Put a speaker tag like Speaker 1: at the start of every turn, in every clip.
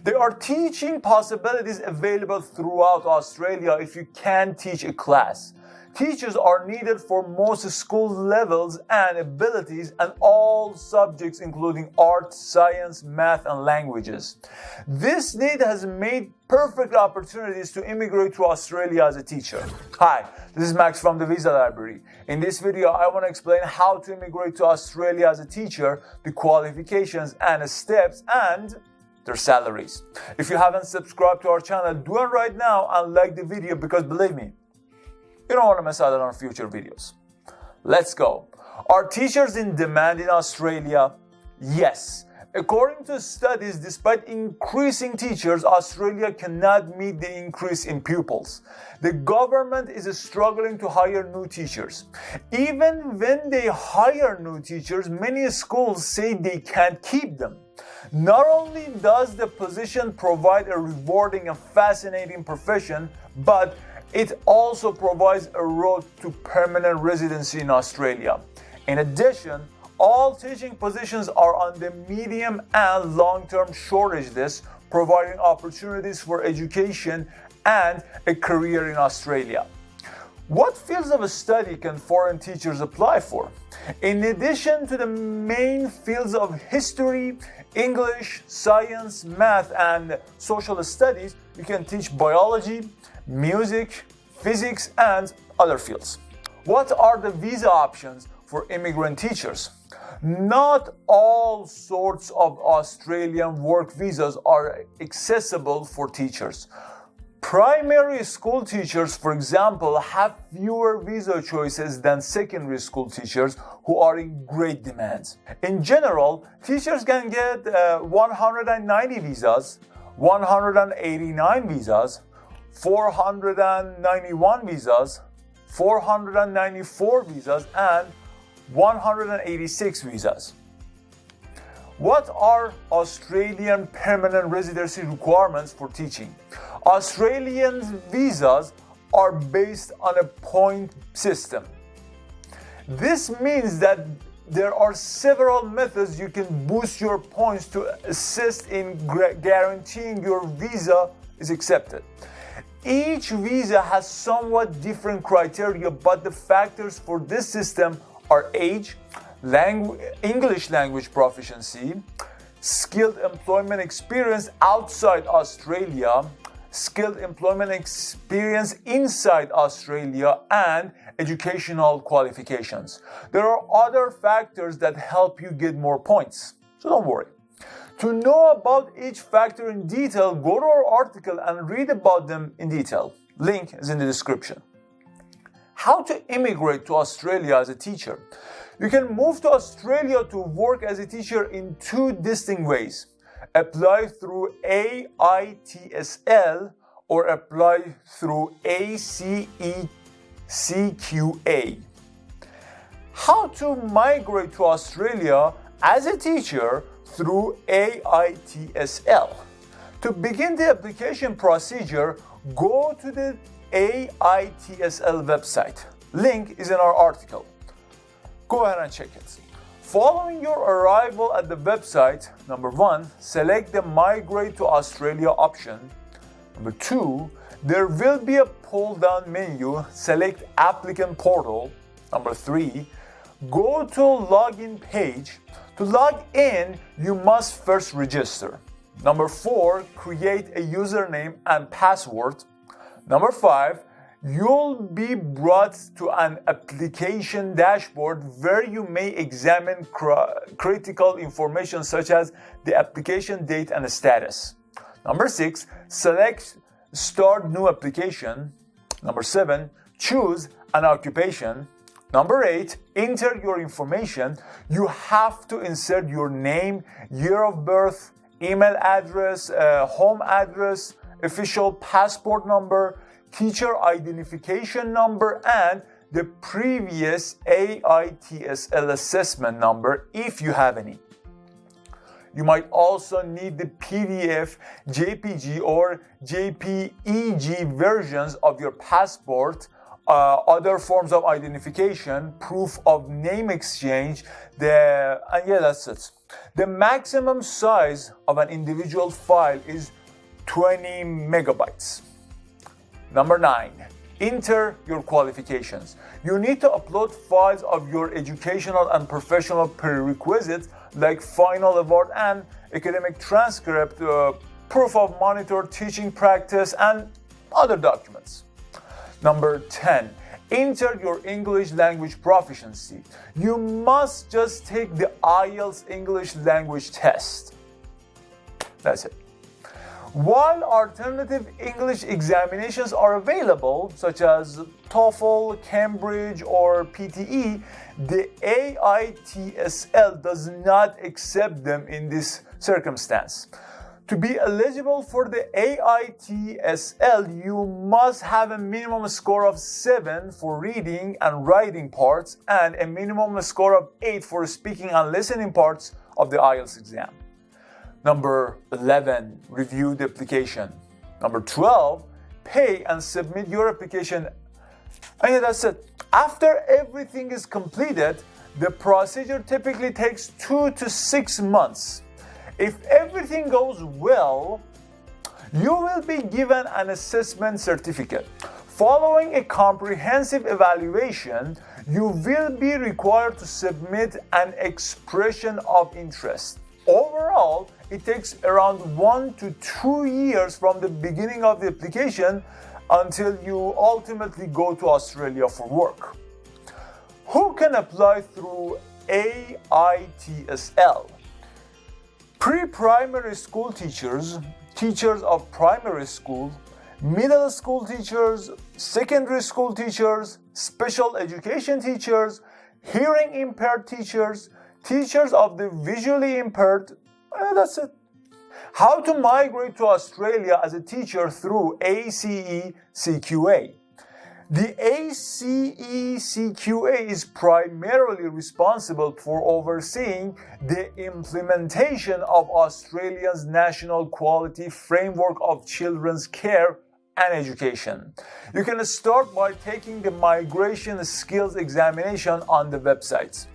Speaker 1: There are teaching possibilities available throughout Australia if you can teach a class. Teachers are needed for most school levels and abilities and all subjects including art, science, math, and languages. This need has made perfect opportunities to immigrate to Australia as a teacher. Hi, this is Max from the Visa Library. In this video, I want to explain how to immigrate to Australia as a teacher, the qualifications and steps, and their salaries. If you haven't subscribed to our channel, do it right now and like the video because believe me, you don't want to miss out on our future videos. Let's go. Are teachers in demand in Australia? Yes. According to studies, despite increasing teachers, Australia cannot meet the increase in pupils. The government is struggling to hire new teachers. Even when they hire new teachers, many schools say they can't keep them. Not only does the position provide a rewarding and fascinating profession, but it also provides a road to permanent residency in Australia. In addition, all teaching positions are on the medium and long-term shortage list, providing opportunities for education and a career in Australia. What fields of study can foreign teachers apply for? In addition to the main fields of history, English, science, math, and social studies, you can teach biology, music, physics, and other fields. What are the visa options for immigrant teachers? Not all sorts of Australian work visas are accessible for teachers. Primary school teachers, for example, have fewer visa choices than secondary school teachers who are in great demand. In general, teachers can get 190 visas, 189 visas, 491 visas, 494 visas, and 186 visas. What are Australian permanent residency requirements for teaching? Australian visas are based on a point system. This means that there are several methods you can boost your points to assist in guaranteeing your visa is accepted. Each visa has somewhat different criteria, but the factors for this system are age, English language proficiency, skilled employment experience outside Australia, skilled employment experience inside Australia, and educational qualifications. There are other factors that help you get more points, so don't worry. To know about each factor in detail, go to our article and read about them in detail. Link is in the description. How to immigrate to Australia as a teacher? You can move to Australia to work as a teacher in two distinct ways. Apply through IELTS or apply through ACECQA. How to migrate to Australia as a teacher through AITSL. To begin the application procedure, go to the AITSL website. Link is in our article. Go ahead and check it. Following your arrival at the website, number 1, select the Migrate to Australia option. Number 2, there will be a pull-down menu. Select Applicant Portal. Number 3, go to Login page. To log in, you must first register. Number 4, create a username and password. Number 5, you'll be brought to an application dashboard where you may examine critical information such as the application date and status. Number 6, select Start New Application. Number 7, choose an occupation. Number 8, enter your information. You have to insert your name, year of birth, email address, home address, official passport number, teacher identification number, and the previous AITSL assessment number if you have any. You might also need the PDF, JPG, or JPEG versions of your passport, other forms of identification, proof of name exchange, that's it. The maximum size of an individual file is 20 megabytes. Number 9, enter your qualifications. You need to upload files of your educational and professional prerequisites like final award and academic transcript, proof of monitor teaching practice, and other documents. Number 10, enter your English language proficiency. You must just take the IELTS English language test. That's it. While alternative English examinations are available, such as TOEFL, Cambridge, or PTE, the AITSL does not accept them in this circumstance. To be eligible for the AITSL, you must have a minimum score of 7 for reading and writing parts and a minimum score of 8 for speaking and listening parts of the IELTS exam. Number 11, review the application. Number 12, pay and submit your application. And that's it. After everything is completed, the procedure typically takes 2 to 6 months. If everything goes well, you will be given an assessment certificate. Following a comprehensive evaluation, you will be required to submit an expression of interest. Overall, it takes around 1 to 2 years from the beginning of the application until you ultimately go to Australia for work. Who can apply through AITSL? Pre-primary school teachers, teachers of primary school, middle school teachers, secondary school teachers, special education teachers, hearing impaired teachers, teachers of the visually impaired, that's it. How to migrate to Australia as a teacher through ACE-CQA. The ACE-CQA is primarily responsible for overseeing the implementation of Australia's National Quality Framework of Children's Care and Education. You can start by taking the Migration Skills Examination on the website.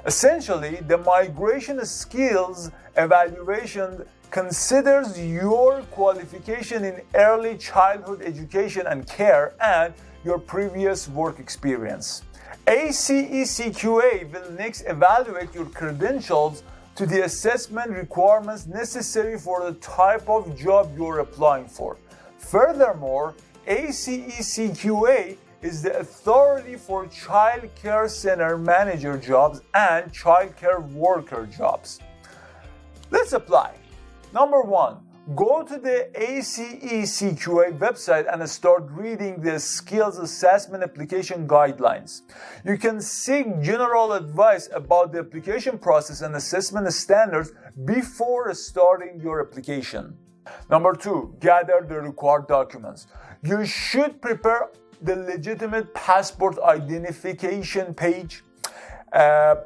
Speaker 1: Essentially, the Migration Skills Evaluation considers your qualification in early childhood education and care and your previous work experience. ACE-CQA will next evaluate your credentials to the assessment requirements necessary for the type of job you're applying for. Furthermore, ACE-CQA is the authority for child care center manager jobs and child care worker jobs. Let's apply. Number 1, go to the ACE-CQA website and start reading the Skills Assessment Application Guidelines. You can seek general advice about the application process and assessment standards before starting your application. Number 2, gather the required documents. You should prepare the legitimate passport identification page,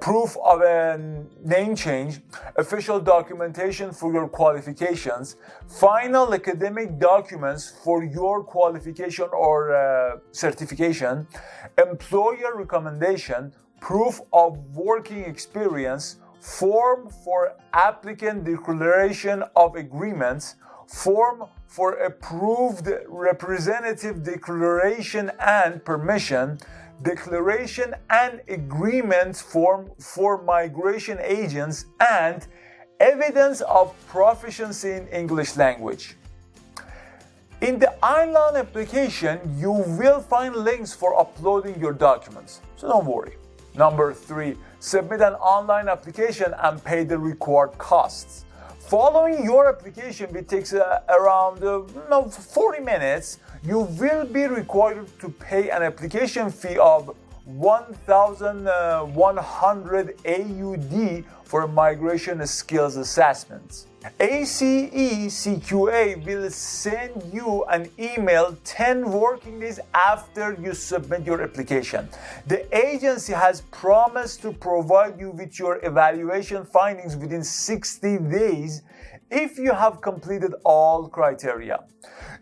Speaker 1: proof of a name change, official documentation for your qualifications, final academic documents for your qualification or certification, employer recommendation, proof of working experience, form for applicant declaration of agreements, form for approved representative declaration and permission, declaration and agreement form for migration agents, and evidence of proficiency in English language. In the online application, you will find links for uploading your documents, so don't worry. Number 3, submit an online application and pay the required costs. Following your application, it takes around 40 minutes. You will be required to pay an application fee of 1,100 AUD for migration skills assessments. ACE-CQA will send you an email 10 working days after you submit your application. The agency has promised to provide you with your evaluation findings within 60 days if you have completed all criteria.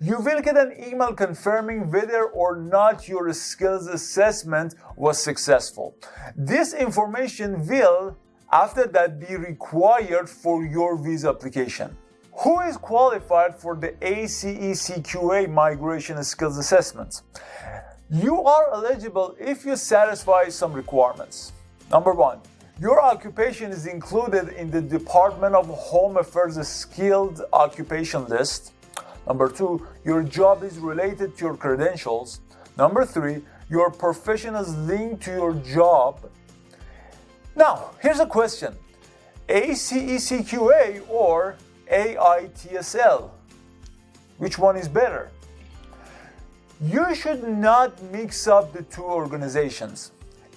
Speaker 1: You will get an email confirming whether or not your skills assessment was successful. This information will, after that, be required for your visa application. Who is qualified for the ACE-CQA Migration Skills Assessment? You are eligible if you satisfy some requirements. Number 1, your occupation is included in the Department of Home Affairs Skilled Occupation List. Number 2, your job is related to your credentials. Number 3, your profession is linked to your job. Now, here's a question. ACE-CQA or AITSL? Which one is better? You should not mix up the two organizations.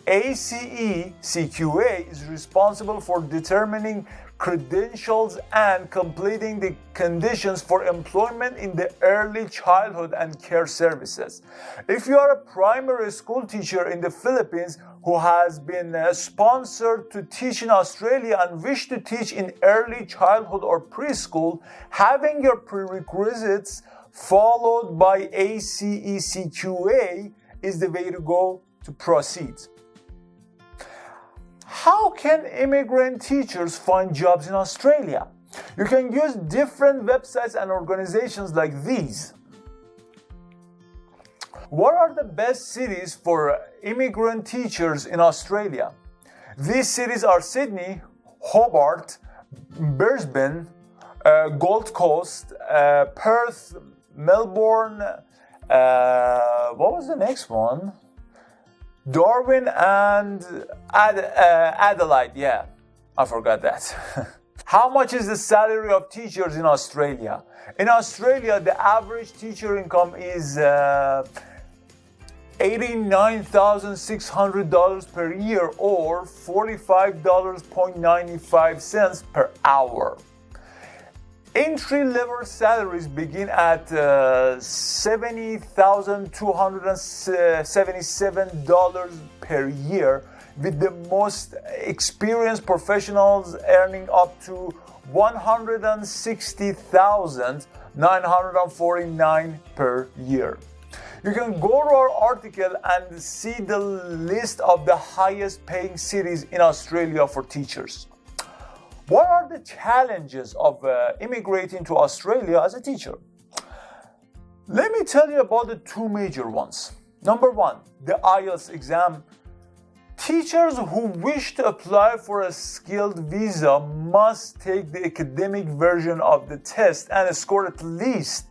Speaker 1: ACE-CQA is responsible for determining credentials and completing the conditions for employment in the early childhood and care services. If you are a primary school teacher in the Philippines who has been sponsored to teach in Australia and wish to teach in early childhood or preschool, having your prerequisites followed by ACE-CQA is the way to go to proceed. How can immigrant teachers find jobs in Australia? You can use different websites and organizations like these. What are the best cities for immigrant teachers in Australia? These cities are Sydney, Hobart, Brisbane, Gold Coast, Perth, Melbourne, what was the next one? Darwin and Adelaide, yeah, I forgot that. How much is the salary of teachers in Australia? In Australia, the average teacher income is $89,600 per year or $45.95 per hour. Entry-level salaries begin at $70,277 per year, with the most experienced professionals earning up to $160,949 per year. You can go to our article and see the list of the highest paying cities in Australia for teachers. What are the challenges of immigrating to Australia as a teacher? Let me tell you about the two major ones. Number 1, the IELTS exam. Teachers who wish to apply for a skilled visa must take the academic version of the test and score at least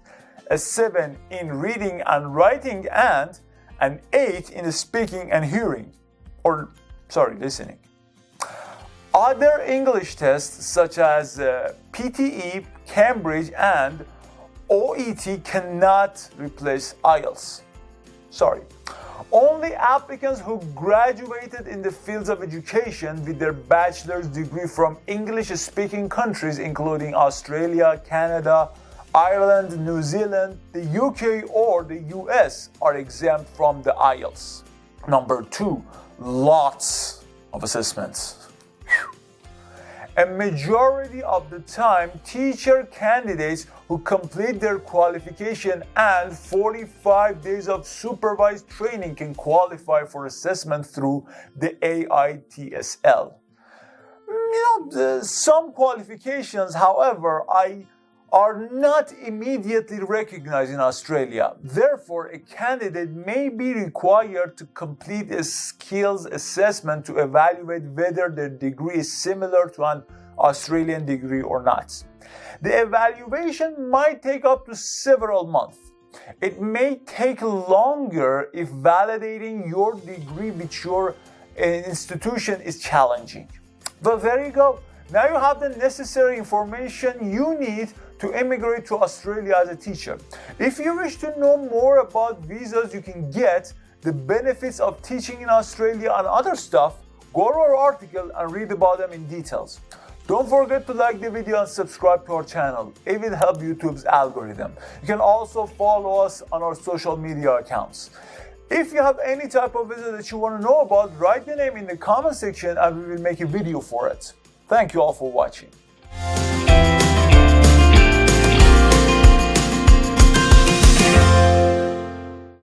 Speaker 1: a 7 in reading and writing and an 8 in speaking and hearing, listening. Other English tests such as PTE, Cambridge, and OET cannot replace IELTS. Only applicants who graduated in the fields of education with their bachelor's degree from English-speaking countries including Australia, Canada, Ireland, New Zealand, the UK, or the US are exempt from the IELTS. Number 2, lots of assessments. A majority of the time, teacher candidates who complete their qualification and 45 days of supervised training can qualify for assessment through the AITSL. Some qualifications, however, are not immediately recognized in Australia. Therefore, a candidate may be required to complete a skills assessment to evaluate whether their degree is similar to an Australian degree or not. The evaluation might take up to several months. It may take longer if validating your degree with your institution is challenging. But there you go. Now you have the necessary information you need to immigrate to Australia as a teacher. If you wish to know more about visas you can get, the benefits of teaching in Australia and other stuff, go to our article and read about them in details. Don't forget to like the video and subscribe to our channel. It will help YouTube's algorithm. You can also follow us on our social media accounts. If you have any type of visa that you want to know about, write your name in the comment section and we will make a video for it. Thank you all for watching.